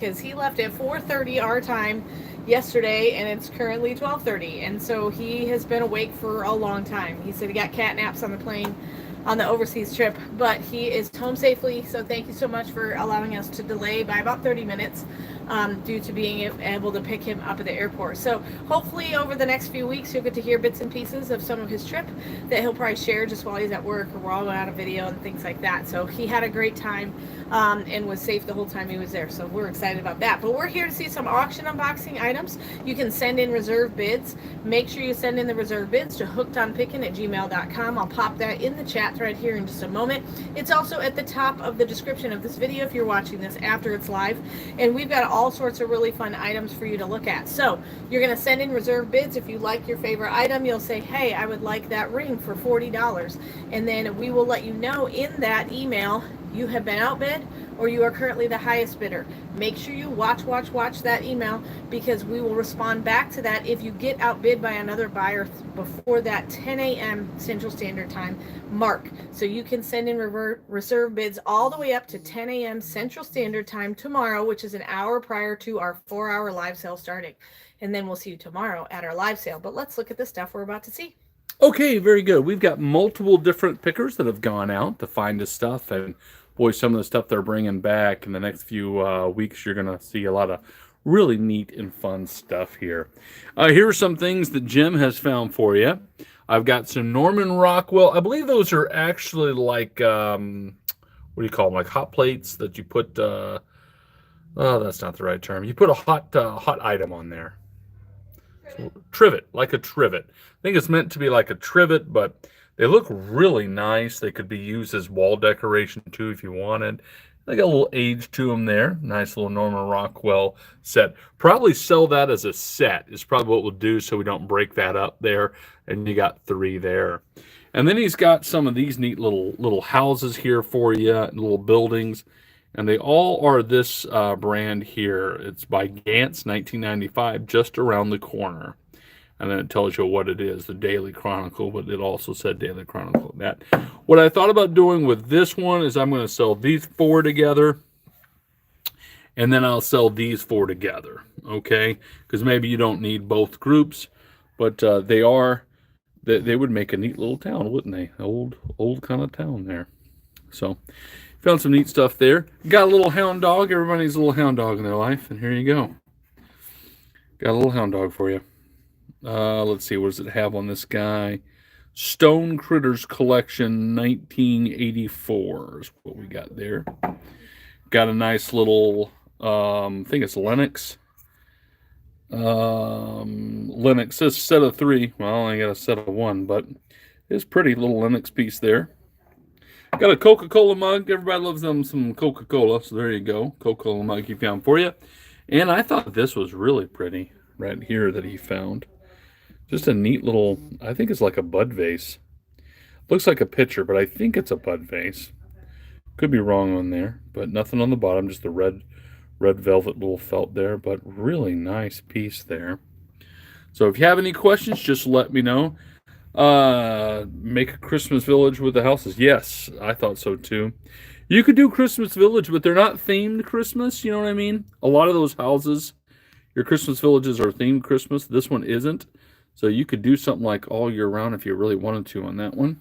because he left at 4:30 our time yesterday, and it's currently 12:30, and so he has been awake for a long time. He said he got cat naps on the plane on the overseas trip, but he is home safely. So thank you so much for allowing us to delay by about 30 minutes due to being able to pick him up at the airport. So hopefully over the next few weeks you'll get to hear bits and pieces of some of his trip that he'll probably share just while he's at work, or we're all going out a video and things like that. So he had a great time and was safe the whole time he was there. So we're excited about that. But we're here to see some auction unboxing items. You can send in reserve bids. Make sure you send in the reserve bids to hookedonpickin@gmail.com. I'll pop that in the chat thread here in just a moment. It's also at the top of the description of this video if you're watching this after it's live. And we've got all sorts of really fun items for you to look at. So you're going to send in reserve bids. If you like your favorite item, you'll say, hey, I would like that ring for $40. And then we will let you know in that email you have been outbid or you are currently the highest bidder. Make sure you watch that email, because we will respond back to that if you get outbid by another buyer before that 10 a.m. Central Standard Time mark. So you can send in reserve bids all the way up to 10 a.m. Central Standard Time tomorrow, which is an hour prior to our 4-hour live sale starting. And then we'll see you tomorrow at our live sale. But let's look at the stuff we're about to see. Okay, very good. We've got multiple different pickers that have gone out to find this stuff, and boy, some of the stuff they're bringing back in the next few weeks, you're going to see a lot of really neat and fun stuff here. Here are some things that Jim has found for you. I've got some Norman Rockwell. I believe those are actually like, what do you call them? Like hot plates that you put, oh, that's not the right term. You put a hot item on there. So, trivet, like a trivet. I think it's meant to be like a trivet, but they look really nice. They could be used as wall decoration too if you wanted. They got a little age to them there. Nice little Norman Rockwell set. Probably sell that as a set is probably what we'll do, so we don't break that up there. And you got 3 there. And then he's got some of these neat little houses here for you, little buildings. And they all are this brand here. It's by Gantz, 1995, just around the corner. And then it tells you what it is, the Daily Chronicle, but it also said Daily Chronicle. That. What I thought about doing with this one is I'm going to sell these 4 together, and then I'll sell these 4 together, okay? Because maybe you don't need both groups, but they would make a neat little town, wouldn't they? Old kind of town there. So found some neat stuff there. Got a little hound dog. Everybody needs a little hound dog in their life, and here you go. Got a little hound dog for you. Let's see, what does it have on this guy? Stone Critters Collection 1984 is what we got there. Got a nice little, I think it's Lennox. Lennox says set of 3. Well, I got a set of 1, but it's pretty little Lennox piece there. Got a Coca-Cola mug. Everybody loves them some Coca-Cola, so there you go. Coca-Cola mug he found for you. And I thought this was really pretty right here that he found. Just a neat little, I think it's like a bud vase. Looks like a pitcher, but I think it's a bud vase. Could be wrong on there, but nothing on the bottom, just the red velvet little felt there, but really nice piece there. So if you have any questions, just let me know. Make a Christmas village with the houses. Yes, I thought so too. You could do Christmas village, but they're not themed Christmas, you know what I mean? A lot of those houses, your Christmas villages are themed Christmas. This one isn't. So you could do something like all year round if you really wanted to on that one.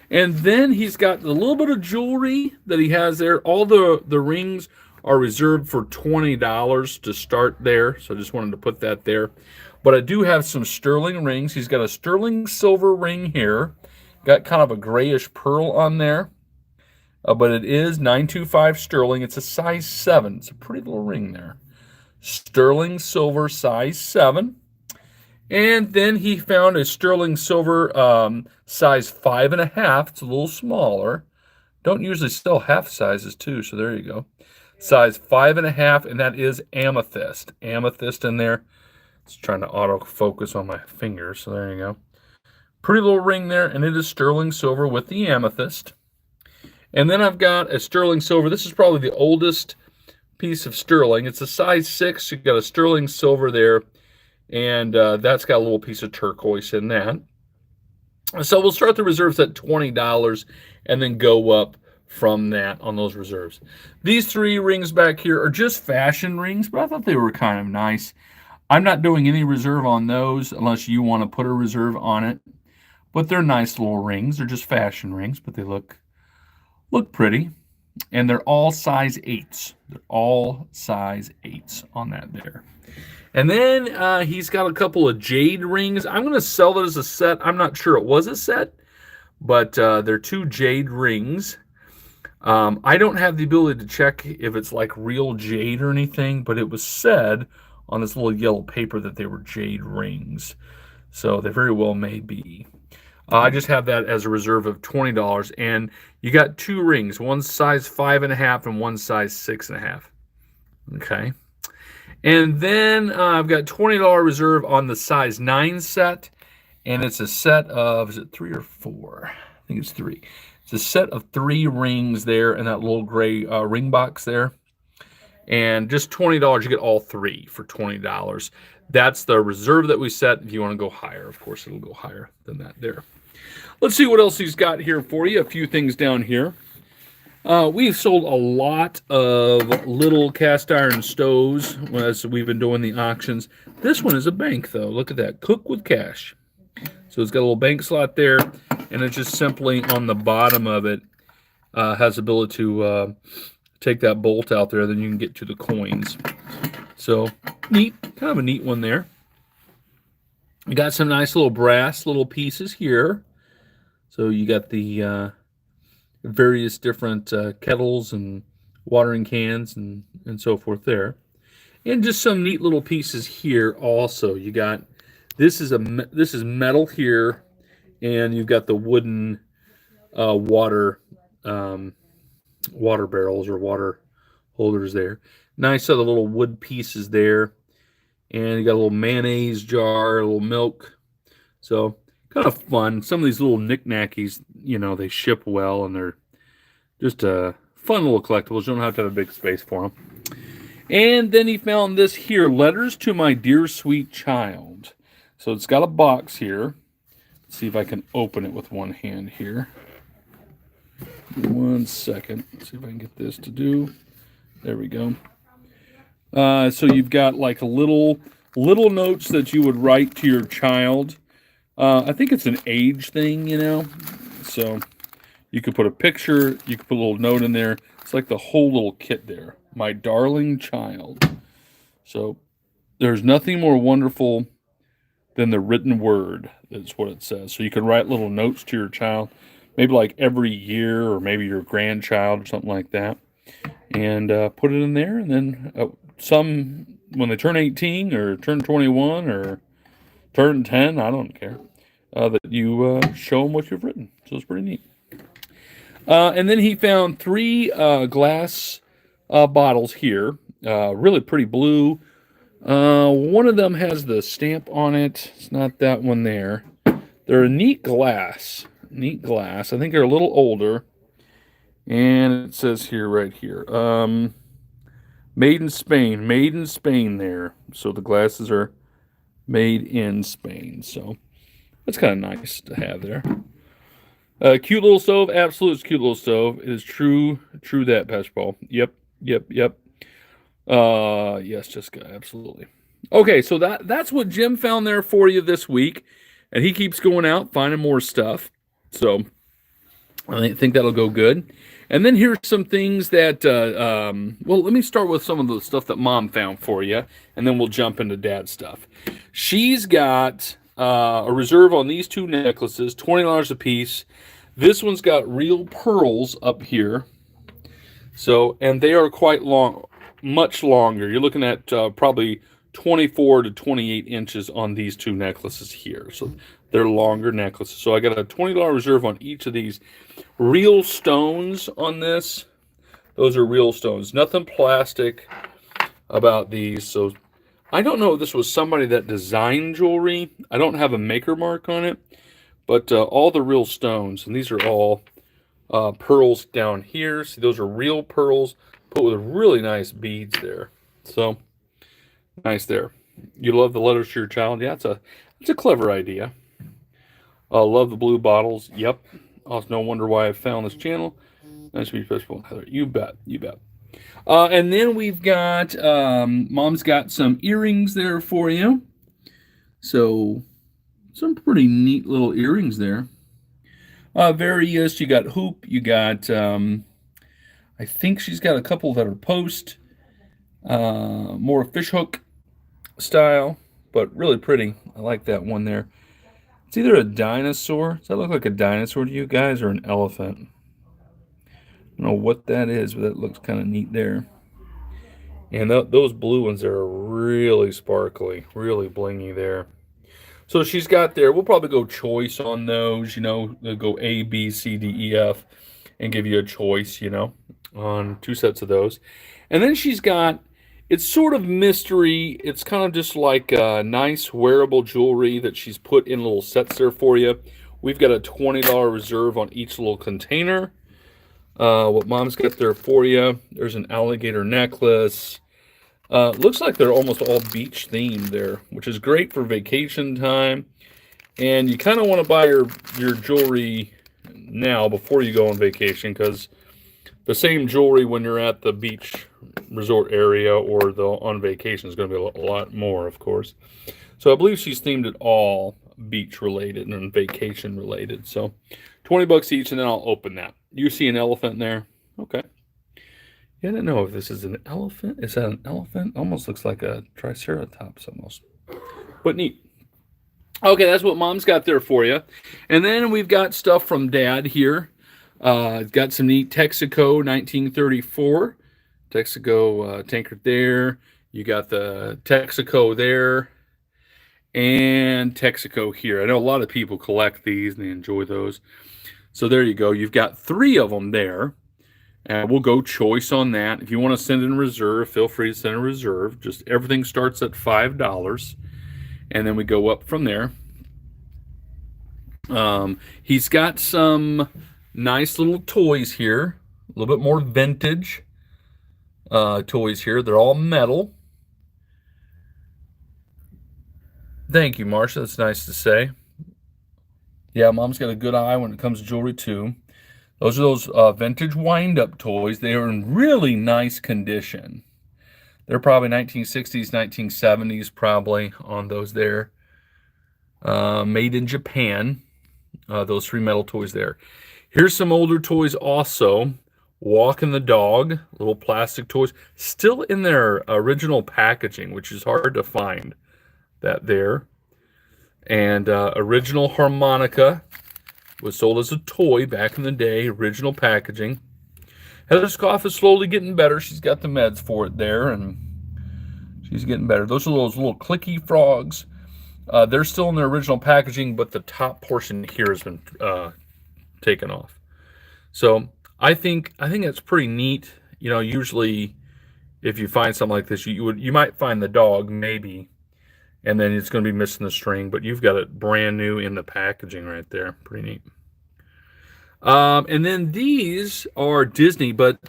And then he's got a little bit of jewelry that he has there. All the rings are reserved for $20 to start there. So I just wanted to put that there. But I do have some sterling rings. He's got a sterling silver ring here. Got kind of a grayish pearl on there. But it is 925 sterling. It's a size 7. It's a pretty little ring there. Sterling silver size 7. And then he found a sterling silver size 5.5. It's a little smaller. Don't usually sell half sizes too, so there you go. Size 5.5, and that is amethyst. Amethyst in there. It's trying to autofocus on my fingers, so there you go. Pretty little ring there, and it is sterling silver with the amethyst. And then I've got a sterling silver. This is probably the oldest piece of sterling. It's a size 6. You've got a sterling silver there. And that's got a little piece of turquoise in that. So we'll start the reserves at $20 and then go up from that on those reserves. These 3 rings back here are just fashion rings, but I thought they were kind of nice. I'm not doing any reserve on those unless you want to put a reserve on it. But they're nice little rings. They're just fashion rings, but they look pretty. And they're all size 8s. They're all size 8s on that there. And then he's got a couple of jade rings. I'm going to sell it as a set. I'm not sure it was a set, but they're 2 jade rings. I don't have the ability to check if it's like real jade or anything, but it was said on this little yellow paper that they were jade rings. So they very well may be. I just have that as a reserve of $20, and you got 2 rings, one size 5.5 and one size 6.5. Okay. And then I've got $20 reserve on the size 9 set, and it's a set of, is it 3 or 4? I think it's 3. It's a set of 3 rings there in that little gray ring box there. And just $20, you get all 3 for $20. That's the reserve that we set. If you want to go higher, of course, it'll go higher than that there. Let's see what else he's got here for you. A few things down here. We've sold a lot of little cast iron stoves as we've been doing the auctions. This one is a bank, though. Look at that. Cook with cash. So it's got a little bank slot there, and it's just simply on the bottom of it has the ability to take that bolt out there, then you can get to the coins. So neat, kind of a neat one there. We got some nice little brass little pieces here. So you got the various different kettles and watering cans and so forth there. And just some neat little pieces here also. You got, this is metal here, and you've got the wooden water barrels or water holders there. Nice other little wood pieces there. And you got a little mayonnaise jar, a little milk. So kind of fun. Some of these little knickknackies, you know, they ship well, and they're just fun little collectibles. You don't have to have a big space for them. And then he found this here, Letters to My Dear Sweet Child. So it's got a box here. Let's see if I can open it with one hand here. 1 second. Let's see if I can get this to do. There we go. So you've got like a little notes that you would write to your child. I think it's an age thing, you know. So you could put a picture, you could put a little note in there. It's like the whole little kit there. My darling child. So there's nothing more wonderful than the written word. That's what it says. So you can write little notes to your child, maybe like every year, or maybe your grandchild or something like that, and put it in there. And then some, when they turn 18 or turn 21 or turn 10, I don't care, that you show them what you've written. So it's pretty neat. And then he found 3 glass bottles here, really pretty blue. One of them has the stamp on it. It's not that one there. They're a neat glass. Neat glass. I think they're a little older. And it says here, right here, made in Spain. Made in Spain there. So the glasses are made in Spain. So that's kind of nice to have there. Cute little stove. Absolute cute little stove. It is true that, Pastor Paul. Yep. Yes, Jessica, absolutely. Okay, so that's what Jim found there for you this week. And he keeps going out, finding more stuff. So I think that'll go good. And then here's some things that, well, let me start with some of the stuff that Mom found for you, and then we'll jump into Dad's stuff. She's got a reserve on these 2 necklaces, $20 a piece. This one's got real pearls up here. So, and they are quite long, much longer. You're looking at probably 24 to 28 inches on these 2 necklaces here. So they're longer necklaces. So I got a $20 reserve on each of these. Real stones on this. Those are real stones. Nothing plastic about these. So I don't know if this was somebody that designed jewelry. I don't have a maker mark on it. But all the real stones. And these are all pearls down here. See, those are real pearls put with really nice beads there. So nice there. You love the letters to your child? Yeah, it's a clever idea. Love the blue bottles. Yep. Also, no wonder why I found this channel. Nice to be fishbowl, Heather. You bet. You bet. And then we've got, Mom's got some earrings there for you. So, some pretty neat little earrings there. Various, you got hoop, you got, I think she's got a couple that are post, more fishhook style, but really pretty. I like that one there. It's either a dinosaur. Does that look like a dinosaur to you guys, or an elephant? I don't know what that is, but that looks kind of neat there. And those blue ones are really sparkly, really blingy there. So she's got there. We'll probably go choice on those, you know. They'll go A, B, C, D, E, F, and give you a choice, you know, on 2 sets of those. And then she's got, it's sort of mystery. It's kind of just like nice wearable jewelry that she's put in little sets there for you. We've got a $20 reserve on each little container. What Mom's got there for you. There's an alligator necklace. Looks like they're almost all beach themed there, which is great for vacation time. And you kind of want to buy your jewelry now before you go on vacation, because the same jewelry when you're at the beach resort area or on vacation is going to be a lot more, of course. So I believe she's themed it all beach related and vacation related. So $20 each, and then I'll open that. You see an elephant there? Okay. Yeah, I don't know if this is an elephant. Is that an elephant? Almost looks like a triceratops almost. But neat. Okay, that's what Mom's got there for you. And then we've got stuff from Dad here. Got some neat Texaco 1934. Texaco tankard there. You got the Texaco there. And Texaco here. I know a lot of people collect these and they enjoy those. So there you go. You've got 3 of them there. And we'll go choice on that. If you want to send in reserve, feel free to send a reserve. Just everything starts at $5. And then we go up from there. He's got some nice little toys here. A little bit more vintage toys here. They're all metal. Thank you, Marsha. That's nice to say. Yeah, Mom's got a good eye when it comes to jewelry, too. Those are those vintage wind-up toys. They are in really nice condition. They're probably 1960s, 1970s probably on those there. Made in Japan. Those 3 metal toys there. Here's some older toys also. Walking the dog. Little plastic toys. Still in their original packaging, which is hard to find. That there. And original harmonica. Was sold as a toy back in the day. Original packaging. Heather's cough is slowly getting better. She's got the meds for it there, and she's getting better. Those are those little clicky frogs. They're still in their original packaging, but the top portion here has been taken off. So I think that's pretty neat. You know, usually if you find something like this, you might find the dog maybe, and then it's going to be missing the string, but you've got it brand new in the packaging right there. Pretty neat. And then these are Disney, but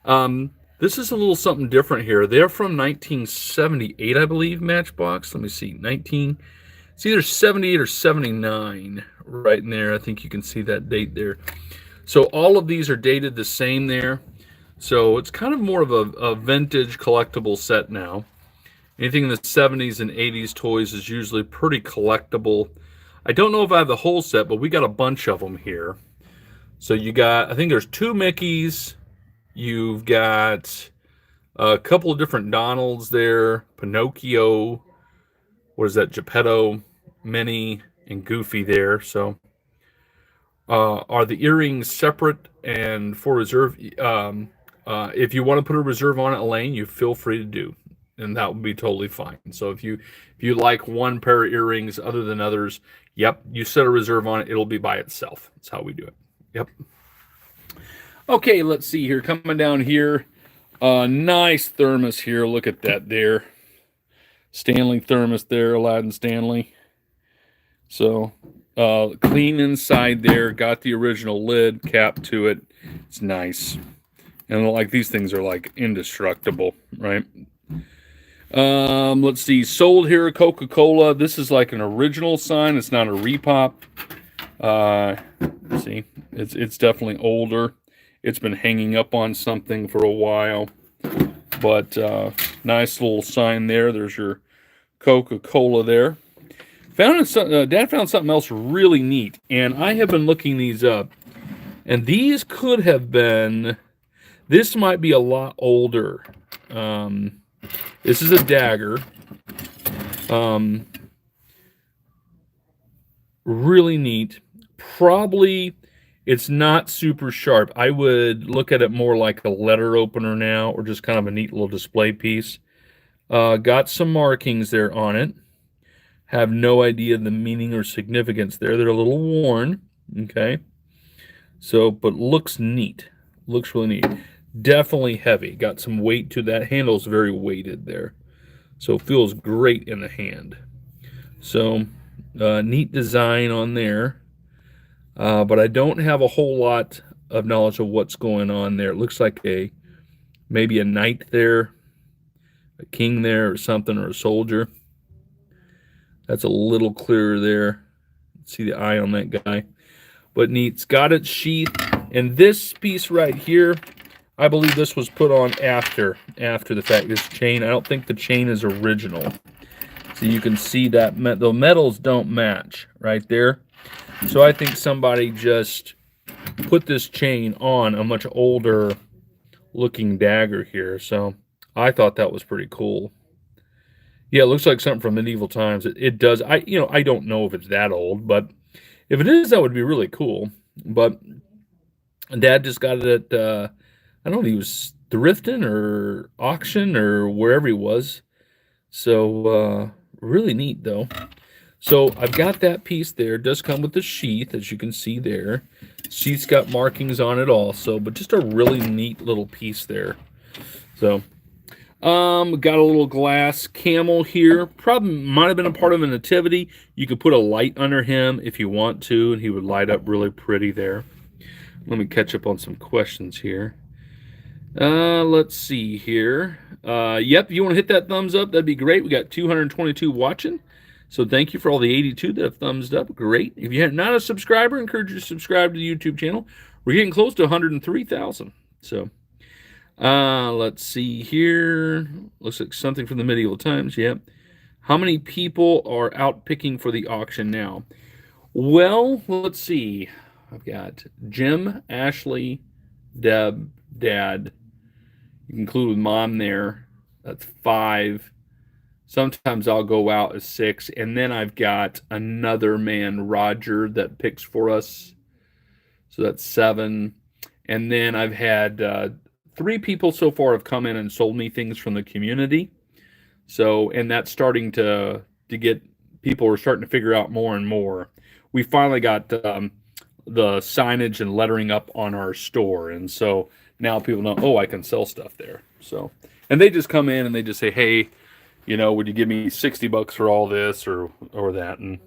this is a little something different here. They're from 1978, I believe, Matchbox. Let me see, it's either 78 or 79 right in there. I think you can see that date there. So all of these are dated the same there. So it's kind of more of a vintage collectible set now. Anything in the 70s and 80s toys is usually pretty collectible. I don't know if I have the whole set, but we got a bunch of them here. So you got, I think there's 2 Mickeys. You've got a couple of different Donalds there. Pinocchio. What is that? Geppetto, Minnie, and Goofy there. So are the earrings separate and for reserve? If you want to put a reserve on it, Elaine, you feel free to do. And that would be totally fine. So if you like one pair of earrings other than others, yep, you set a reserve on it, it'll be by itself. That's how we do it. Yep. Okay, let's see here. Coming down here, nice thermos here. Look at that there. Stanley thermos there, Aladdin Stanley. So clean inside there. Got the original lid cap to it. It's nice. And like these things are like indestructible, right? Let's see. Sold here, Coca-Cola. This is like an original sign. It's not a repop. Let's see. It's definitely older. it's been hanging up on something for a while. But nice little sign there. There's your Coca-Cola there. Dad found something else really neat, and I have been looking these up. And these could have been. This might be a lot older. This is a dagger. Really neat. Probably it's not super sharp. I would look at it more like a letter opener now, or just kind of a neat little display piece. Got some markings there on it. Have no idea the meaning or significance there. They're a little worn. Okay. So, but looks neat. Looks really neat. Definitely heavy. Got some weight to that. Handle's very weighted there. So feels great in the hand. So neat design on there. But I don't have a whole lot of knowledge of what's going on there. It looks like maybe a knight there, a king there or something, or a soldier. That's a little clearer there. See the eye on that guy. But neat. It's got its sheath. And this piece right here, I believe this was put on after the fact. This chain, I don't think the chain is original. So you can see that the metals don't match right there. So I think somebody just put this chain on a much older looking dagger here. So I thought that was pretty cool. Yeah, it looks like something from medieval times. It does. I don't know if it's that old, but if it is, that would be really cool. But Dad just got it at, I don't know if he was thrifting or auction or wherever he was. So really neat though. So I've got that piece there. It does come with the sheath, as you can see there. Sheath's got markings on it also, but just a really neat little piece there. So got a little glass camel here. Probably might have been a part of a nativity. You could put a light under him if you want to, and he would light up really pretty there. Let me catch up on some questions here. Let's see here. Yep, if you want to hit that thumbs up, that'd be great. We got 222 watching. So thank you for all the 82 that have thumbs up. Great. If you're not a subscriber, I encourage you to subscribe to the YouTube channel. We're getting close to 103,000. So let's see here. Looks like something from the medieval times. Yep. How many people are out picking for the auction now? Well, let's see. I've got Jim, Ashley, Deb, Dad. You can include with Mom there. That's 5. Sometimes I'll go out as 6. And then I've got another man, Roger, that picks for us. So that's 7. And then I've had 3 people so far have come in and sold me things from the community. So, and that's starting to get, people are starting to figure out more and more. We finally got the signage and lettering up on our store. And so now people know, oh, I can sell stuff there. So, and they just come in and they just say, hey, would you give me $60 for all this or that? And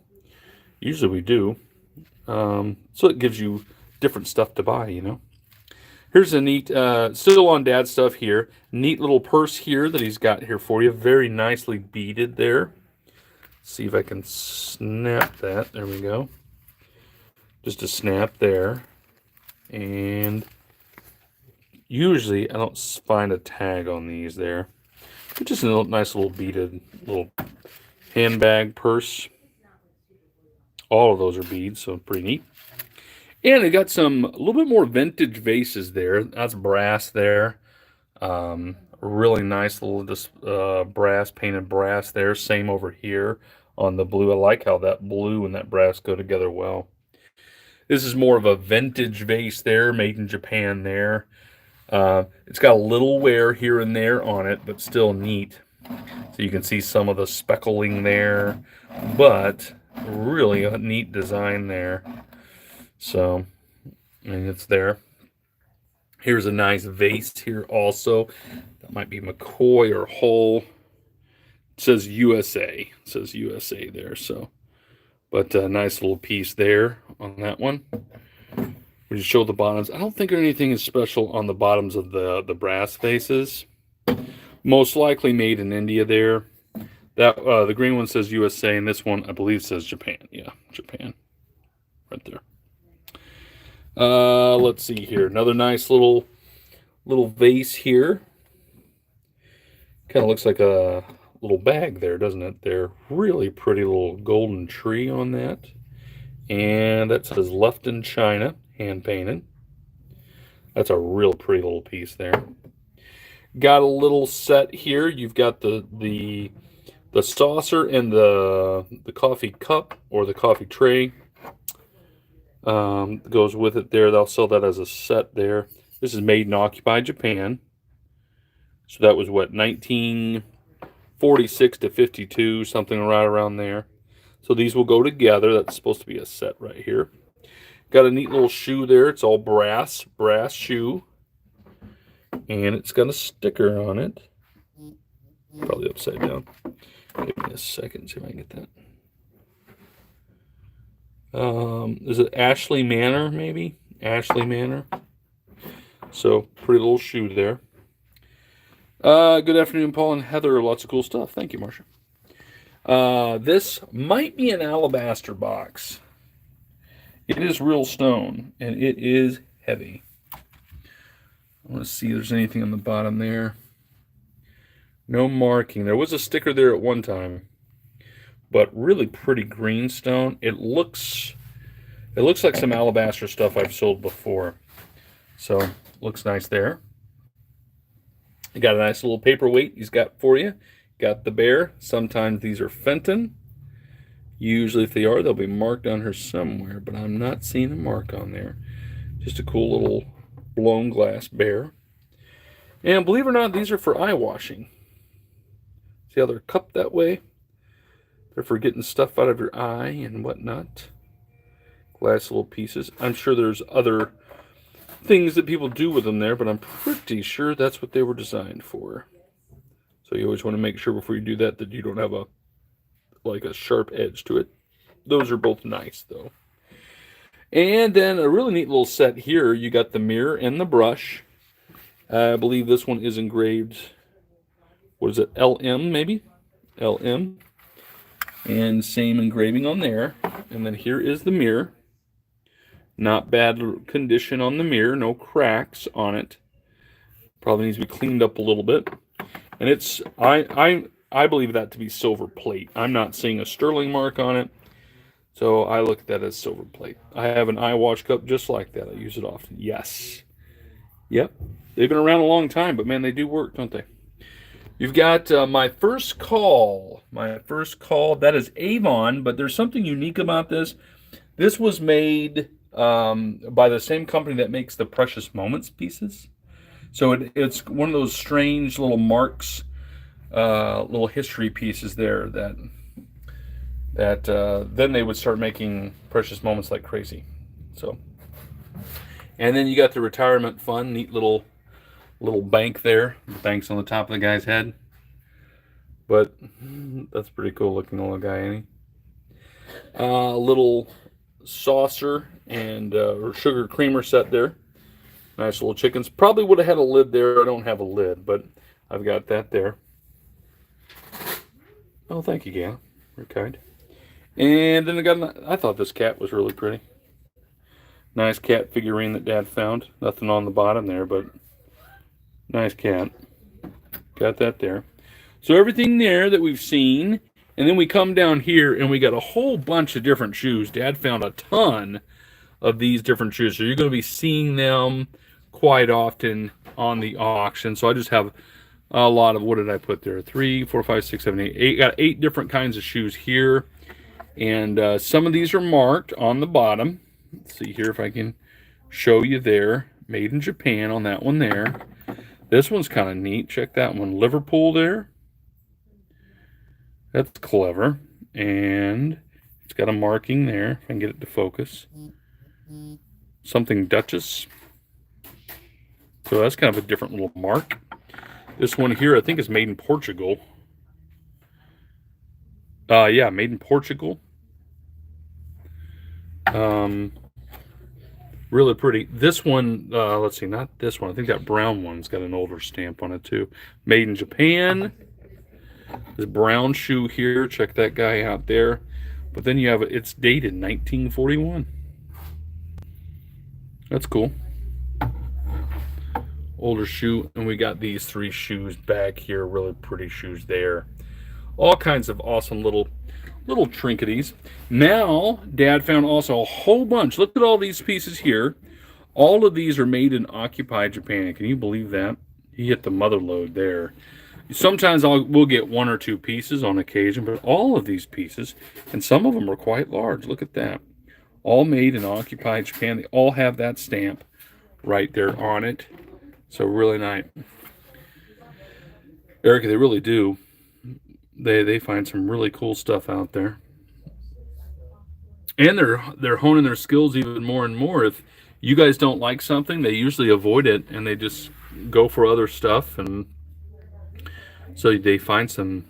usually we do. So it gives you different stuff to buy, Here's a neat, still on Dad stuff here. Neat little purse here that he's got here for you. Very nicely beaded there. Let's see if I can snap that. There we go. Just a snap there. And usually I don't find a tag on these there. But just a nice little beaded little handbag purse. All of those are beads, so pretty neat. And it got a little bit more vintage vases there. That's brass there. Really nice little brass, painted brass there. Same over here on the blue. I like how that blue and that brass go together well. This is more of a vintage vase there, made in Japan there. It's got a little wear here and there on it, but still neat. So you can see some of the speckling there, but really a neat design there. So, and it's there. Here's a nice vase here also. That might be McCoy or Hull. It says USA. It says USA there. So, but a nice little piece there on that one. We just show the bottoms. I don't think anything is special on the bottoms of the brass vases. Most likely made in India there. That the green one says USA, and this one I believe says Japan. Yeah, Japan. Right there. Let's see here. Another nice little vase here. Kind of looks like a little bag there, doesn't it? There, really pretty little golden tree on that. And that says Left in China, hand painted. That's a real pretty little piece there. Got a little set here. You've got the saucer and the coffee cup or the coffee tray. Goes with it there. They'll sell that as a set there. This is made in occupied Japan. So that was what, 1946 to 52, something right around there. So these will go together. That's supposed to be a set right here. Got a neat little shoe there. It's all brass shoe. And it's got a sticker on it. Probably upside down. Give me a second, see if I can get that. Is it Ashley Manor, maybe? Ashley Manor. So, pretty little shoe there. Good afternoon, Paul and Heather. Lots of cool stuff. Thank you, Marcia. This might be an alabaster box. It is real stone, and it is heavy. I want to see if there's anything on the bottom there. No marking. There was a sticker there at one time, but really pretty green stone. It looks like some alabaster stuff I've sold before. So, looks nice there. You got a nice little paperweight he's got for you. Got the bear. Sometimes these are Fenton. Usually if they are, they'll be marked on her somewhere, but I'm not seeing a mark on there. Just a cool little blown glass bear. And believe it or not, these are for eye washing. See how they're cupped that way? They're for getting stuff out of your eye and whatnot. Glass little pieces. I'm sure there's other things that people do with them there, but I'm pretty sure that's what they were designed for. So you always want to make sure before you do that you don't have a sharp edge to it. Those are both nice though. And then a really neat little set here. You got the mirror and the brush. I believe this one is engraved, what is it, LM maybe? LM. And same engraving on there. And then here is the mirror. Not bad condition on the mirror. No cracks on it. Probably needs to be cleaned up a little bit. And it's, I believe that to be silver plate. I'm not seeing a sterling mark on it. So I look at that as silver plate. I have an eye wash cup just like that. I use it often. Yes. Yep. They've been around a long time, but man, they do work, don't they? You've got my first call. My first call. That is Avon, but there's something unique about this. This was made by the same company that makes the Precious Moments pieces. So it's one of those strange little marks, little history pieces there that then they would start making Precious Moments like crazy. So, and then you got the retirement fund, neat little bank there. The bank's on the top of the guy's head. But that's pretty cool looking little guy, ain't he? Little saucer and or sugar creamer set there. Nice little chickens. Probably would have had a lid there. I don't have a lid, but I've got that there. Oh, thank you, Gail. You're kind. And then I thought this cat was really pretty. Nice cat figurine that Dad found. Nothing on the bottom there, but nice cat. Got that there. So everything there that we've seen. And then we come down here and we got a whole bunch of different shoes. Dad found a ton of these different shoes. So you're going to be seeing them quite often on the auction. So I just have a lot of, what did I put there? 3, 4, 5, 6, 7, 8. Got 8 different kinds of shoes here. And some of these are marked on the bottom. Let's see here if I can show you there. Made in Japan on that one there. This one's kind of neat. Check that one. Liverpool there. That's clever. And it's got a marking there. If I can get it to focus. Something Duchess. So that's kind of a different little mark. This one here I think is made in Portugal. Yeah, made in Portugal. Really pretty. This one, let's see, not this one. I think that brown one's got an older stamp on it too. Made in Japan. This brown shoe here, check that guy out there. But then you have it's dated 1941. That's cool. Older shoe, and we got these 3 shoes back here. Really pretty shoes there. All kinds of awesome little trinketies. Now, Dad found also a whole bunch. Look at all these pieces here. All of these are made in occupied Japan. Can you believe that? He hit the mother lode there. Sometimes we'll get 1 or 2 pieces on occasion, but all of these pieces, and some of them are quite large. Look at that. All made in occupied Japan. They all have that stamp right there on it. So really nice. Erica, they really do. They find some really cool stuff out there. And they're honing their skills even more and more. If you guys don't like something, they usually avoid it and they just go for other stuff, and so they find some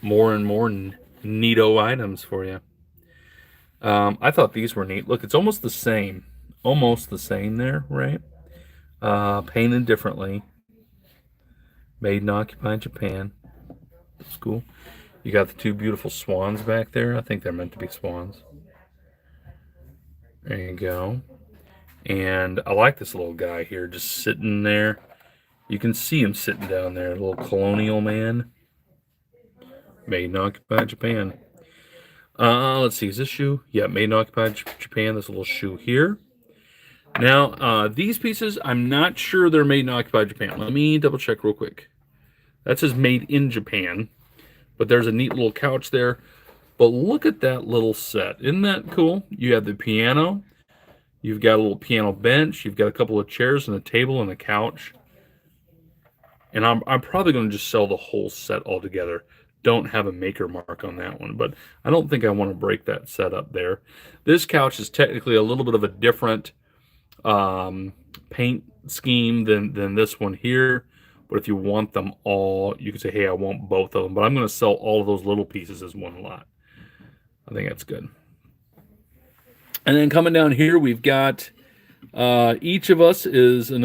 more and more neato items for you. I thought these were neat. Look, it's almost the same there, right? Painted differently. Made in occupied Japan. That's cool. You got the 2 beautiful swans back there. I think they're meant to be swans. There you go. And I like this little guy here just sitting there. You can see him sitting down there, a little colonial man. Made in occupied Japan. Let's see, is this shoe? Yeah, made in occupied Japan. This little shoe here. Now, these pieces, I'm not sure they're made in occupied Japan. Let me double check real quick. That says made in Japan. But there's a neat little couch there. But look at that little set. Isn't that cool? You have the piano. You've got a little piano bench. You've got a couple of chairs and a table and a couch. And I'm probably going to just sell the whole set altogether. Don't have a maker mark on that one, but I don't think I want to break that set up there. This couch is technically a little bit of a different paint scheme than this one here. But if you want them all, you can say, hey, I want both of them. But I'm going to sell all of those little pieces as one lot. I think that's good. And then coming down here, we've got each of us is an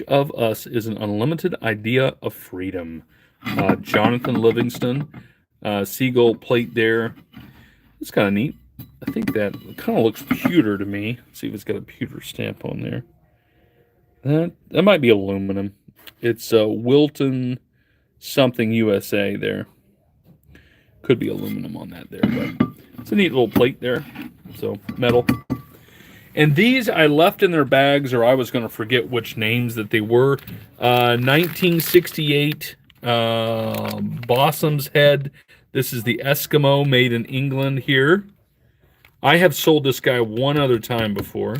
unlimited idea of freedom. Jonathan Livingston, seagull plate there. It's kind of neat. I think that kind of looks pewter to me. Let's see if it's got a pewter stamp on there. That might be aluminum. It's Wilton something USA there. Could be aluminum on that there, but it's a neat little plate there. So metal. And these I left in their bags, or I was going to forget which names that they were. 1968 Bossom's Head. This is the Eskimo made in England here. I have sold this guy one other time before.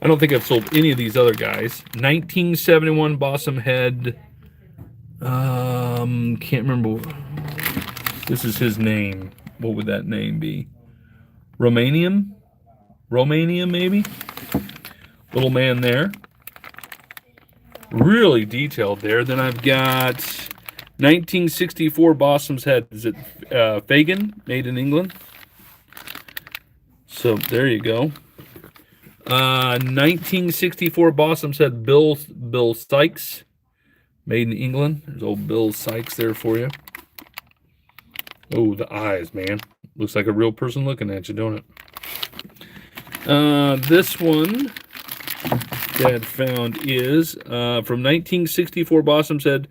I don't think I've sold any of these other guys. 1971 Bosom Head. Can't remember. This is his name. What would that name be? Romanian, maybe? Little man there. Really detailed there. Then I've got 1964 Bossom's Head. Is it Fagin, made in England? So there you go. 1964 Bossom's Head, Bill Sykes, made in England. There's old Bill Sykes there for you. Oh, the eyes, man. Looks like a real person looking at you, don't it? This one Dad found is from 1964 Bossom's Head,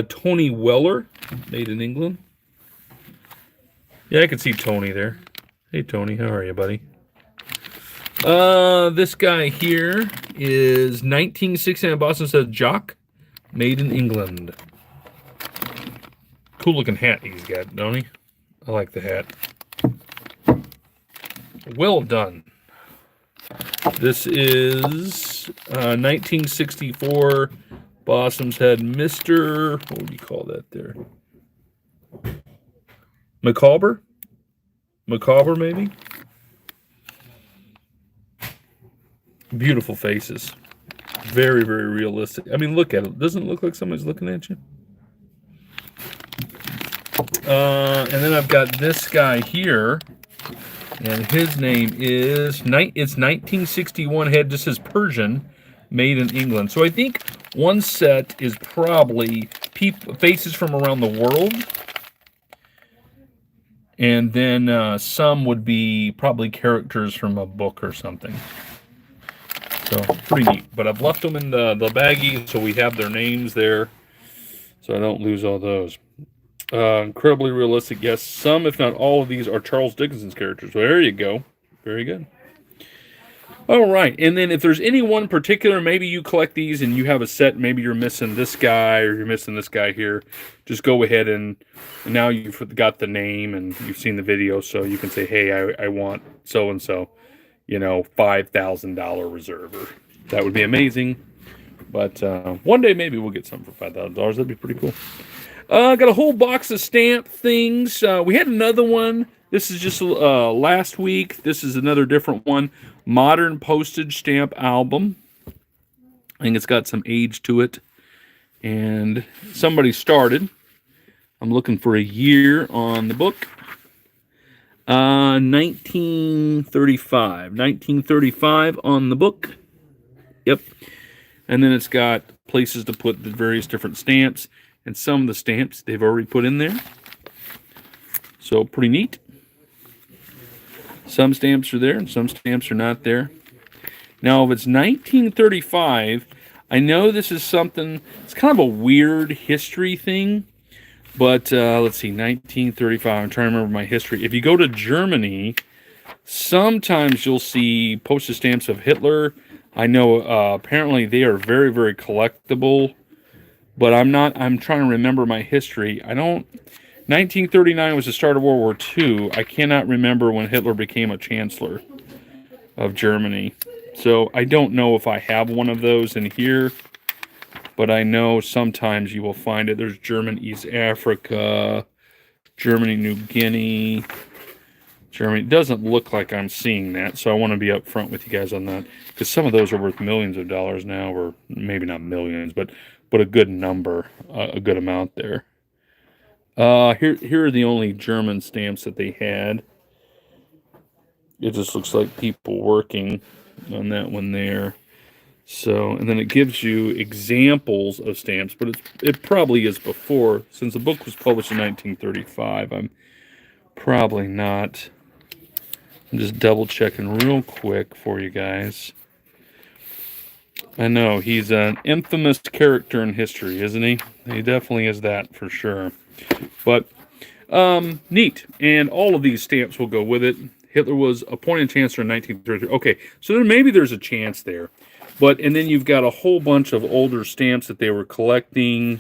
Tony Weller, made in England. Yeah, I can see Tony there. Hey, Tony, how are you, buddy? This guy here is 1969 Bossom's Head, Jock, made in England. Cool looking hat he's got, don't he? I like the hat. Well done. This is 1964 Bossom's Head, Mr. What would you call that there? Macabre, maybe? Beautiful faces. Very, very realistic. I mean, look at it. Doesn't it look like somebody's looking at you? And then I've got this guy here, and his name is, it's 1961 head. This is Persian, made in England. So I think one set is probably faces from around the world, and then some would be probably characters from a book or something. So pretty neat. But I've left them in the baggie so we have their names there, so I don't lose all those. Incredibly realistic. Yes, some, if not all of these, are Charles Dickens's characters. So there you go. Very good. All right. And then if there's any one particular, maybe you collect these and you have a set, maybe you're missing this guy or you're missing this guy here, just go ahead and now you've got the name and you've seen the video, so you can say, hey, I want so-and-so, you know, $5,000 reserve. That would be amazing. But one day maybe we'll get something for $5,000. That'd be pretty cool. Got a whole box of stamp things. We had another one. This is just last week. This is another different one. Modern postage stamp album. I think it's got some age to it. And somebody started. I'm looking for a year on the book. 1935. 1935 on the book. Yep. And then it's got places to put the various different stamps. And some of the stamps they've already put in there. So pretty neat. Some stamps are there and some stamps are not there. Now, if it's 1935, I know this is something, it's kind of a weird history thing. But let's see, 1935, I'm trying to remember my history. If you go to Germany, sometimes you'll see postage stamps of Hitler. I know apparently they are very, very collectible. But I'm trying to remember my history. 1939 was the start of World War II. I cannot remember when Hitler became a chancellor of Germany. So I don't know if I have one of those in here. But I know sometimes you will find it. There's German East Africa, Germany New Guinea, Germany. It doesn't look like I'm seeing that. So I want to be upfront with you guys on that. Because some of those are worth millions of dollars now. Or maybe not millions, but a good number, a good amount there. Here are the only German stamps that they had. It just looks like people working on that one there. So, and then it gives you examples of stamps, but it probably is before, since the book was published in 1935. I'm probably not. I'm just double checking real quick for you guys. I know, he's an infamous character in history, isn't he? He definitely is that, for sure. But, neat. And all of these stamps will go with it. Hitler was appointed chancellor in 1933. Okay, so maybe there's a chance there. But, and then you've got a whole bunch of older stamps that they were collecting.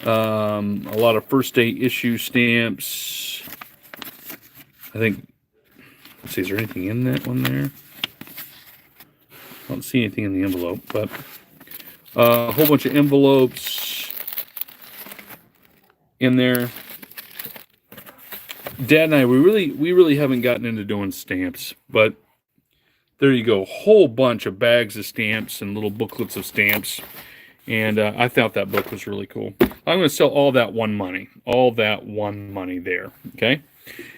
A lot of first day issue stamps. I think, let's see, is there anything in that one there? I don't see anything in the envelope, but a whole bunch of envelopes in there. Dad and I, we really haven't gotten into doing stamps, but there you go. Whole bunch of bags of stamps and little booklets of stamps. And I thought that book was really cool. I'm going to sell all that one money. All that one money there. Okay?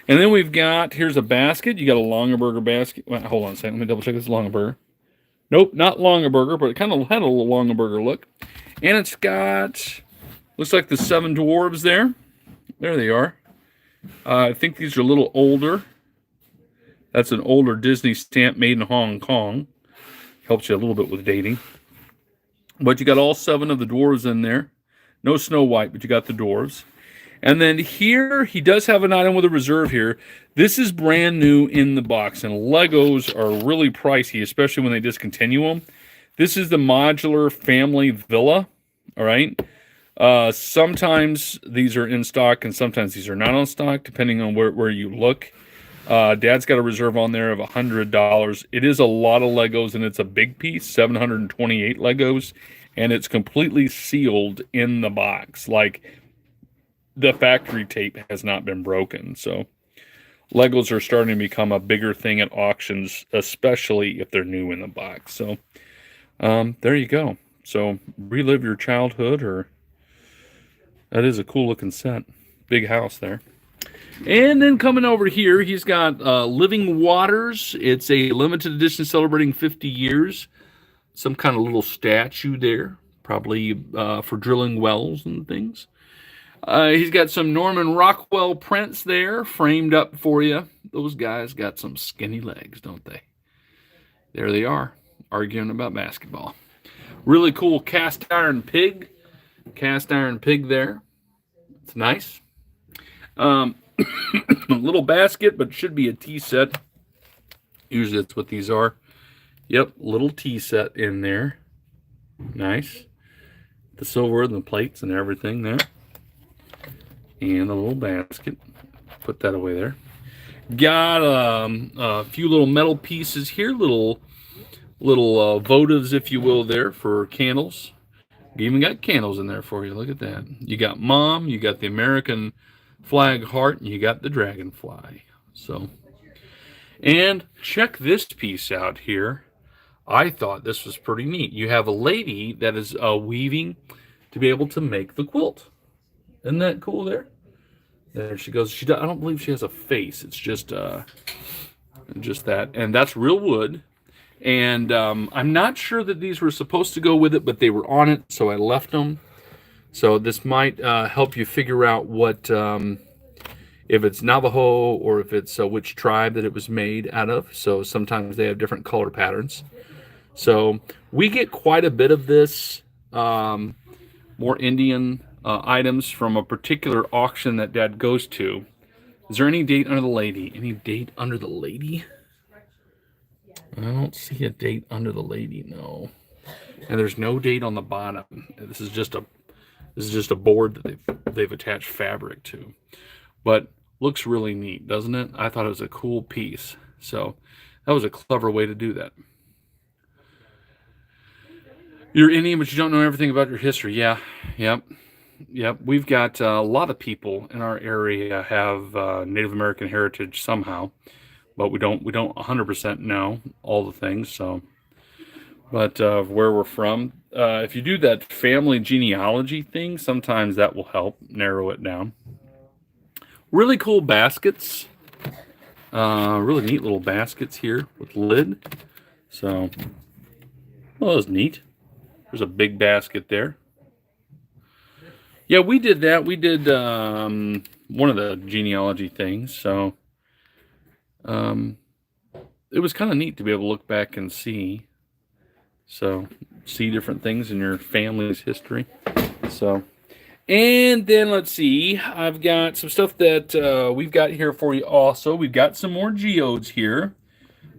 And then we've got, here's a basket. You got a Longaberger basket. Well, hold on a second. Let me double check this Longaberger. Nope, not Longaberger, but it kind of had a little Longaberger look. And it's got, looks like the 7 dwarves there. There they are. I think these are a little older. That's an older Disney stamp made in Hong Kong. Helps you a little bit with dating. But you got all 7 of the dwarves in there. No Snow White, but you got the dwarves. And then here, he does have an item with a reserve here. This is brand new in the box, and Legos are really pricey, especially when they discontinue them. This is the modular family villa, all right? Sometimes these are in stock, and sometimes these are not on stock, depending on where you look. Dad's got a reserve on there of $100. It is a lot of Legos, and it's a big piece, 728 Legos, and it's completely sealed in the box. Like, the factory tape has not been broken. So Legos are starting to become a bigger thing at auctions, especially if they're new in the box. So there you go. So relive your childhood, or that is a cool looking set. Big house there. And then coming over here, he's got Living Waters. It's a limited edition celebrating 50 years. Some kind of little statue there, probably for drilling wells and things. He's got some Norman Rockwell prints there, framed up for you. Those guys got some skinny legs, don't they? There they are. arguing about basketball. Really cool cast iron pig. Cast iron pig there. It's nice. A little basket, but should be a tea set. Usually that's what these are. Yep, little tea set in there. Nice. The silver and the plates and everything there. And the little basket. Put that away there. Got a few little metal pieces here. Little votives, if you will, there for candles. You even got candles in there for you. Look at that. You got mom, you got the American flag heart, and you got the dragonfly. So, and check this piece out here. I thought this was pretty neat. You have a lady that is weaving to be able to make the quilt. Isn't that cool there? There she goes. I don't believe she has a face. It's just that. And that's real wood. And I'm not sure that these were supposed to go with it, but they were on it, so I left them. So this might help you figure out what, if it's Navajo or if it's which tribe that it was made out of. So sometimes they have different color patterns. So we get quite a bit of this, more Indian items from a particular auction that Dad goes to. Is there any date under the lady? Any date under the lady? I don't see a date under the lady, no. And there's no date on the bottom. This is just a board that they've attached fabric to. But looks really neat, doesn't it? I thought it was a cool piece. So that was a clever way to do that. You're Indian, but you don't know everything about your history. Yeah, yep. We've got a lot of people in our area have Native American heritage somehow. But we don't 100% know all the things. So, but where we're from, if you do that family genealogy thing, sometimes that will help narrow it down. Really cool baskets. Really neat little baskets here with lid. So, well, that was neat. There's a big basket there. Yeah, we did that. We did one of the genealogy things. So. It was kind of neat to be able to look back and see different things in your family's history. So, and then let's see, I've got some stuff that we've got here for you also. We've got some more geodes here.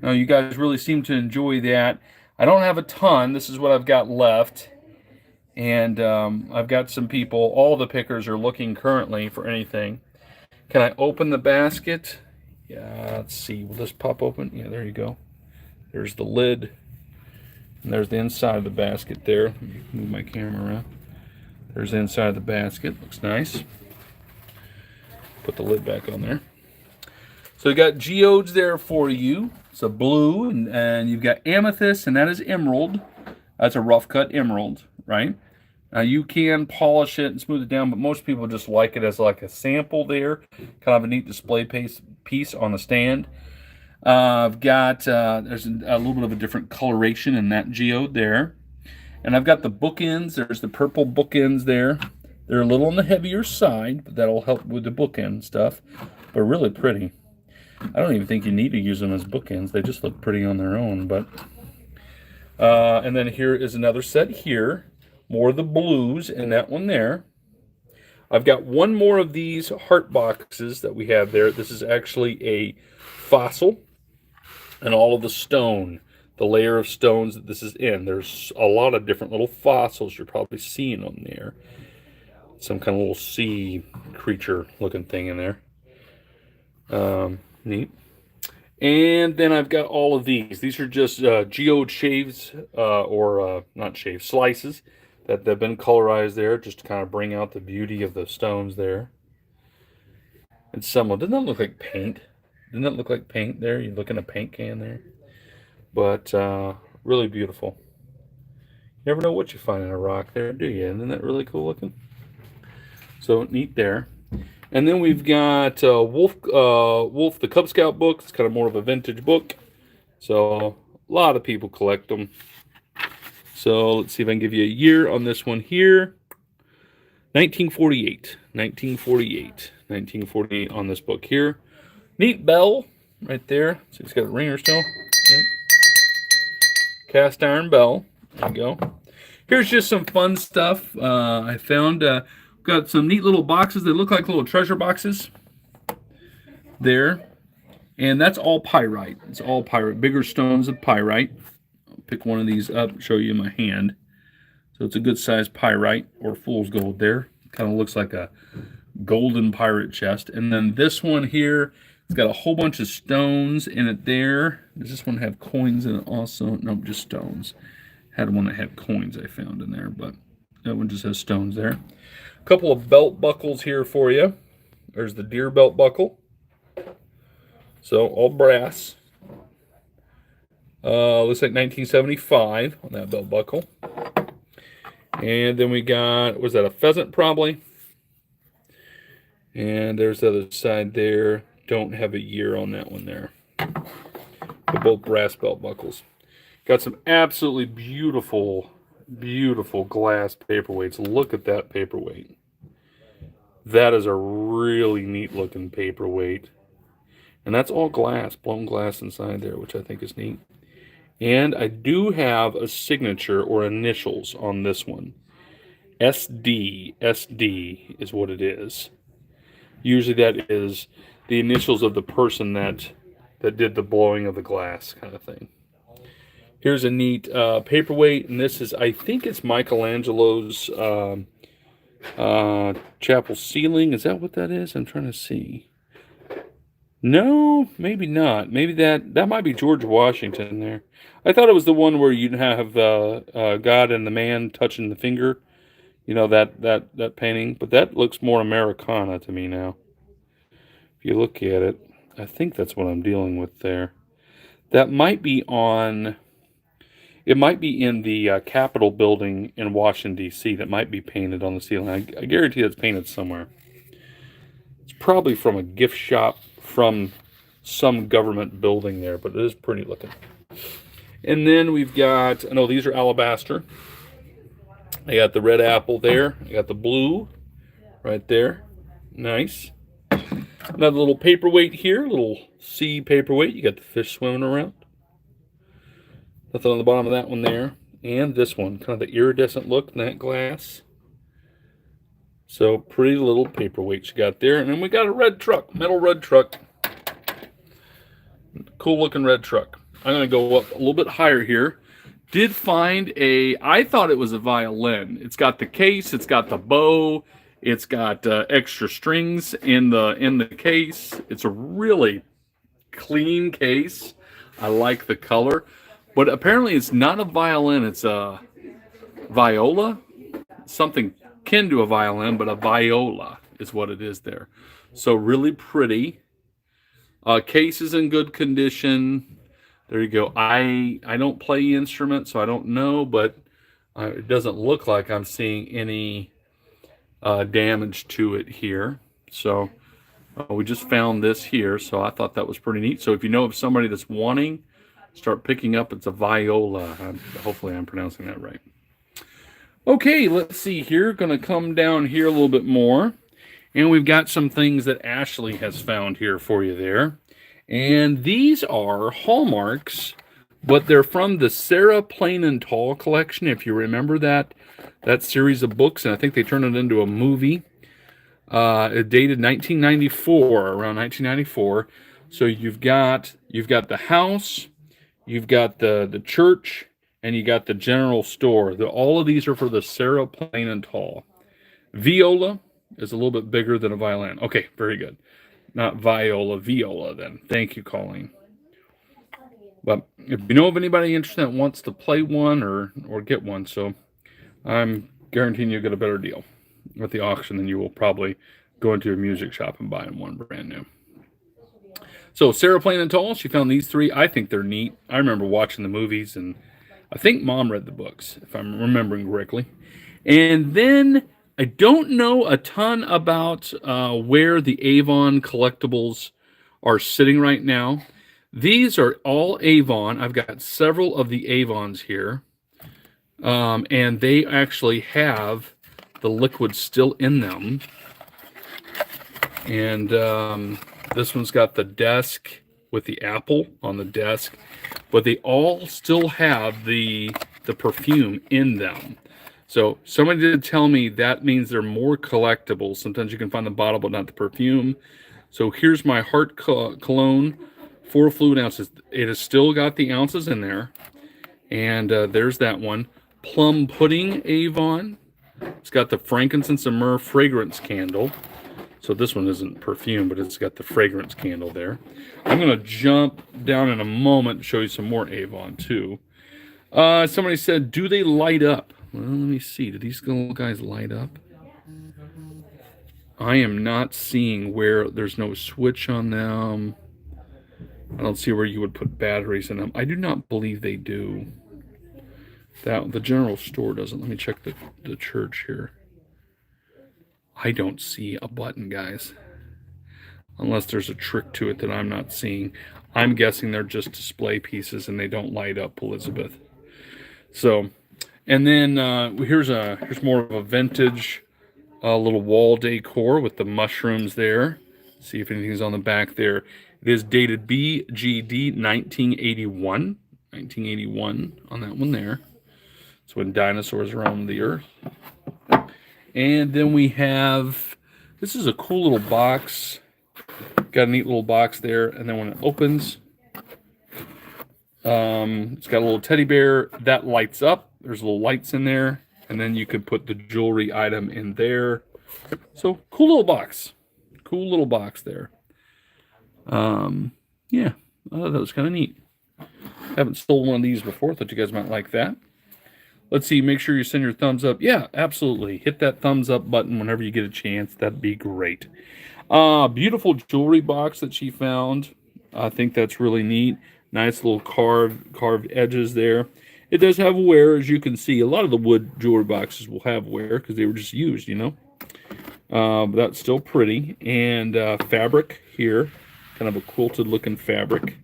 Now, you guys really seem to enjoy that. I don't have a ton. This is what I've got left. And I've got some people, all the pickers are looking currently for anything. Can I open the basket? Yeah, let's see. Will this pop open? Yeah, there you go. There's the lid. And there's the inside of the basket there. Let me move my camera around. There's the inside of the basket. Looks nice. Put the lid back on there. So you got geodes there for you. It's a blue, and you've got amethyst, and that is emerald. That's a rough cut emerald, right? Now you can polish it and smooth it down, but most people just like it as like a sample there. Kind of a neat display piece on the stand. I've got, there's a little bit of a different coloration in that geode there. And I've got the bookends. There's the purple bookends there. They're a little on the heavier side, but that'll help with the bookend stuff. But really pretty. I don't even think you need to use them as bookends. They just look pretty on their own. But and then here is another set here. More of the blues in that one there. I've got one more of these heart boxes that we have there. This is actually a fossil and all of the stone, the layer of stones that this is in. There's a lot of different little fossils you're probably seeing on there. Some kind of little sea creature looking thing in there. Neat. And then I've got all of these. These are just geode shaves, not shaves, slices that have been colorized there just to kind of bring out the beauty of the stones there. And doesn't that look like paint? Doesn't that look like paint there? You look in a paint can there. But really beautiful. You never know what you find in a rock there, do you? Isn't that really cool looking? So neat there. And then we've got Wolf the Cub Scout book. It's kind of more of a vintage book. So a lot of people collect them. So let's see if I can give you a year on this one here. 1948. 1948 on this book here. Neat bell right there. So it's got a ringer still. Yep. cast iron bell. There you go. Here's just some fun stuff. I found got some neat little boxes. They look like little treasure boxes there. And that's all pyrite. It's all pyrite. Bigger stones of pyrite. I'll pick one of these up, show you in my hand. So it's a good sized pyrite or fool's gold there. Kind of looks like a golden pirate chest. And then this one here, it's got a whole bunch of stones in it there. Does this one have coins in it also? Nope, just stones. Had one that had coins I found in there, but that one just has stones there. A couple of belt buckles here for you. There's the deer belt buckle. So all brass. Looks like 1975 on that belt buckle. And then we got, was that a pheasant probably? And there's the other side there. Don't have a year on that one there. They're both brass belt buckles. Got some absolutely beautiful, beautiful glass paperweights. Look at that paperweight. That is a really neat looking paperweight. And that's all glass, blown glass inside there, which I think is neat. And I do have a signature or initials on this one. SD is what it is. Usually that is the initials of the person that did the blowing of the glass kind of thing. Here's a neat paperweight, and this is, I think it's Michelangelo's chapel ceiling. Is that what that is? I'm trying to see. No, maybe not. Maybe that might be George Washington there. I thought it was the one where you'd have God and the man touching the finger. You know, that painting. But that looks more Americana to me now. If you look at it, I think that's what I'm dealing with there. That might be on... It might be in the Capitol building in Washington, D.C. that might be painted on the ceiling. I guarantee it's painted somewhere. It's probably from a gift shop from some government building there, but it is pretty looking. And then we've got, I know these are alabaster. I got the red apple there. I got the blue right there. Nice. Another little paperweight here, little sea paperweight. You got the fish swimming around. Nothing on the bottom of that one there. And this one, kind of the iridescent look in that glass. So pretty little paperweight you got there. And then we got a red truck, metal red truck. Cool looking red truck. I'm going to go up a little bit higher here. Did find I thought it was a violin. It's got the case, it's got the bow, it's got extra strings in the case. It's a really clean case. I like the color. But apparently it's not a violin, it's a viola. Something akin to a violin, but a viola is what it is there. So really pretty. Case is in good condition. There you go. I don't play instruments, so I don't know, but it doesn't look like I'm seeing any damage to it here. So we just found this here, so I thought that was pretty neat. So if you know of somebody that's wanting, start picking up. It's a viola. Hopefully I'm pronouncing that right. Okay, let's see here. Going to come down here a little bit more. And we've got some things that Ashley has found here for you there. And these are hallmarks, but they're from the Sarah Plain and Tall collection, if you remember that series of books. And I think they turned it into a movie. It dated 1994, around 1994. So you've got the house, you've got the church, and you got the general store. All of these are for the Sarah Plain and Tall. Viola is a little bit bigger than a violin. Okay, very good. Not viola, viola then. Thank you, Colleen. But if you know of anybody interested that wants to play one or get one, so I'm guaranteeing you'll get a better deal with the auction than you will probably go into a music shop and buy one brand new. So Sarah Plain and Tall, she found these three. I think they're neat. I remember watching the movies, and I think Mom read the books, if I'm remembering correctly. And then I don't know a ton about where the Avon collectibles are sitting right now. These are all Avon. I've got several of the Avons here. And they actually have the liquid still in them. And this one's got the desk with the apple on the desk. but they all still have the perfume in them. So somebody did tell me that means they're more collectibles. Sometimes you can find the bottle, but not the perfume. So here's my Heart Cologne, 4 fluid ounces. It has still got the ounces in there. And there's that one. Plum Pudding Avon. It's got the frankincense and myrrh fragrance candle. So this one isn't perfume, but it's got the fragrance candle there. I'm going to jump down in a moment and show you some more Avon too. Somebody said, do they light up? Well, let me see. Do these little guys light up? I am not seeing where there's no switch on them. I don't see where you would put batteries in them. I do not believe they do. That the general store doesn't. Let me check the church here. I don't see a button, guys. Unless there's a trick to it that I'm not seeing. I'm guessing they're just display pieces and they don't light up, Elizabeth. So, and then here's more of a vintage little wall decor with the mushrooms there. See if anything's on the back there. It is dated BGD 1981. 1981 on that one there. It's when dinosaurs roamed the earth. And then we have, this is a cool little box. Got a neat little box there. And then when it opens, it's got a little teddy bear that lights up. There's little lights in there. And then you could put the jewelry item in there. So cool little box. Cool little box there. Yeah, I thought that was kind of neat. Haven't sold one of these before. Thought you guys might like that. Let's see. Make sure you send your thumbs up. Yeah, absolutely. Hit that thumbs up button whenever you get a chance. That'd be great. Beautiful jewelry box that she found. I think that's really neat. Nice little carved edges there. It does have wear, as you can see. A lot of the wood jewelry boxes will have wear because they were just used, you know. But that's still pretty. And fabric here. Kind of a quilted looking fabric.